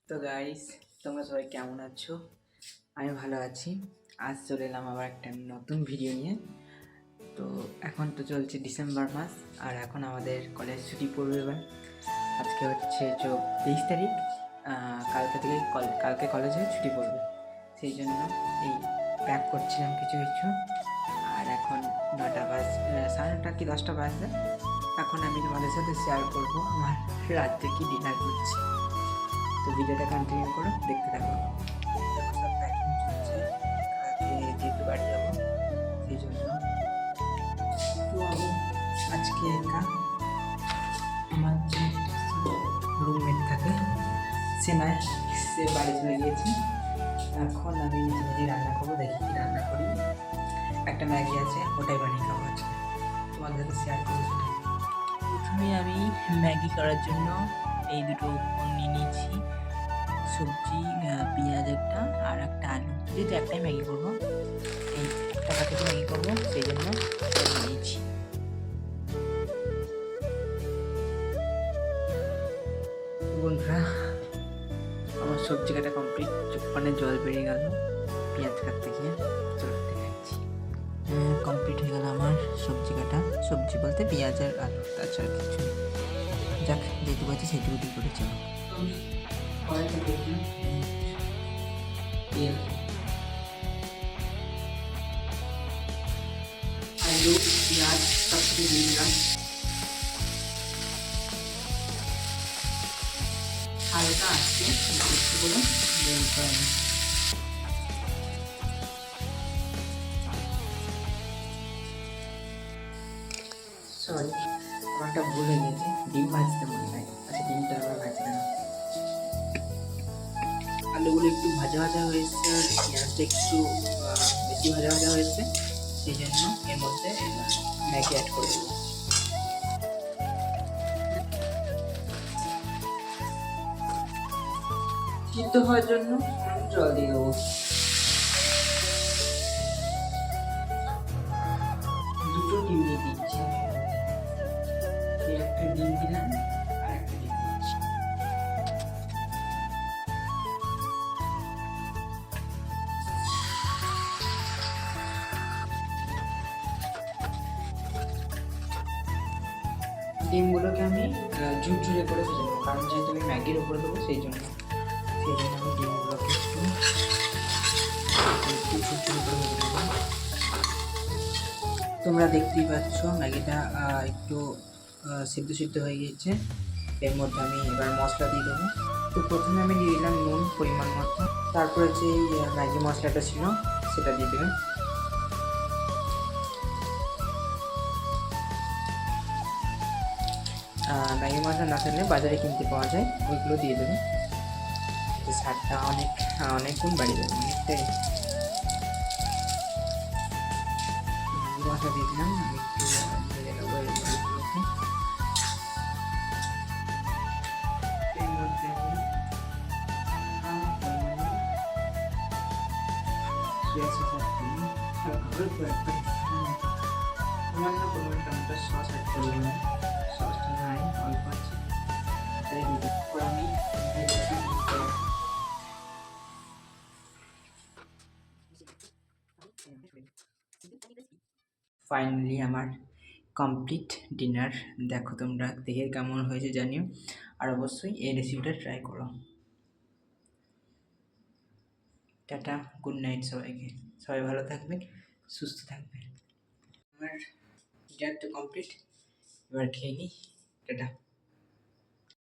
তো গাইস, তোমরা সবাই কেমন আছো? আমি ভালো আছি। আজ চলে এলাম আবার একটা নতুন ভিডিও নিয়ে। তো এখন তো চলছে ডিসেম্বর মাস, আর এখন আমাদের কলেজ ছুটি পড়বে এবার। আজকে হচ্ছে 23 তারিখ। কালকে কলেজে ছুটি পড়বে, সেই জন্য এই প্যাক করছিলাম কিছু কিছু। আর এখন 9টা সাড়ে 9টা কি 10টা বাজবে। এখন আমি তোমাদের সাথে শেয়ার করবো আমার রাত্রে কি ডিনার করছি। তো ভিডিওটা কন্টিনিউ করো, দেখতে থাকো। সব প্যাকিং চলছে, যেহেতু বাড়ি যাবো সেই জন্য। তো আমি আজকে একা, আমার যে রুমমেট থাকে সে বাড়ি চলে গিয়েছে। এখন আমি নিজে নিজে রান্না করবো, দেখি কি রান্না করি। একটা ম্যাগি আছে, ওটাই বানিয়ে খাবো আজকে, তোমাদের সাথে শেয়ার করবো সেটা। প্রথমে আমি ম্যাগি করার জন্য এই দুটো উপকরণ নিয়ে নিয়েছি, সবজি, পেঁয়াজ একটা আর একটা আলু। যেহেতু একটাই ম্যাগি করবো, এই একটা প্যাকেট ম্যাগি করবো, সেই জন্য নিয়েছি। বন্ধুরা, আমার সবজি কাটা কমপ্লিট, চোখপানে জল বেরিয়ে গেল পেঁয়াজ কাটতে গিয়ে। চলো দেখাচ্ছি। কমপ্লিট হয়ে গেল আমার সবজি কাটা। সবজি বলতে পেঁয়াজ আর আলু, তাছাড়া কিছু নেই। যাক, যেটুকু আছে সেটুকু দিয়ে করে চলো। কড়াইতে দেখলাম তেল, আলু, পেঁয়াজ সব কিছু দিয়ে দিলাম। হালকা আসছে একটুগুলো সরি, আমারটা ভুল হয়ে গেছে। ডিম ভাজতে মনে হয়, আচ্ছা ডিমটা আবার ভাজতে না। আলুগুলো একটু ভাজা ভাজা হয়েছে, আর পেঁয়াজটা একটু বেশি ভাজা ভাজা হয়েছে, সেই জন্য এর মধ্যে ম্যাগি অ্যাড করে দেবো। সিদ্ধ হওয়ার জন্য জল দিয়ে দেবো। দুটো ডিম দিয়ে দিচ্ছি, একটা ডিম দিলাম আর একটা ডিম দিচ্ছি। ডিমগুলোকে আমি ঝুরঝুরে করে ভেজে নেবো, কারণ যেহেতু আমি ম্যাগির উপরে দেবো সেই জন্য আমি ডিমগুলোকে একটু ঝুরঝুরে করে ভেজে নেবো। তোমরা দেখতেই পাচ্ছ ম্যাগিটা একটু সিদ্ধ সিদ্ধ হয়ে গিয়েছে। এর মধ্যে আমি এবার মশলা দিয়ে দেবো। তো প্রথমে আমি দিয়ে দিলাম নুন পরিমাণ মতো, তারপরে যে ম্যাগি মশলাটা ছিল সেটা দিয়ে দেবেন। ম্যাগি মশলা না থাকলে বাজারে কিনতে পাওয়া যায়, ওইগুলো দিয়ে দেবেন। স্বাদটা অনেক গুণ বাড়িয়ে দেবেন, অনেকটাই। ম্যাগি মশলা দিয়ে দিলাম, আমি একটু ভেজে নেবো এগুলোকে। এর মধ্যে আমি সয়া সস অ্যাড করলাম, অল্প একটা সামান্য পরিমাণ টমেটো সস অ্যাড করলাম। সসটা নাই, অল্প আছে, তাই দিতে আমি ফাইনালি আমার কমপ্লিট ডিনার। দেখো তোমরা দেখে কেমন হয়েছে জানিও, আর অবশ্যই এই রেসিপিটা ট্রাই করো। টাটা, গুড নাইট সবাইকে। সবাই ভালো থাকবে, সুস্থ থাকবে। আমার ডিনার তো কমপ্লিট, এবার খেয়ে নিই। টাটা।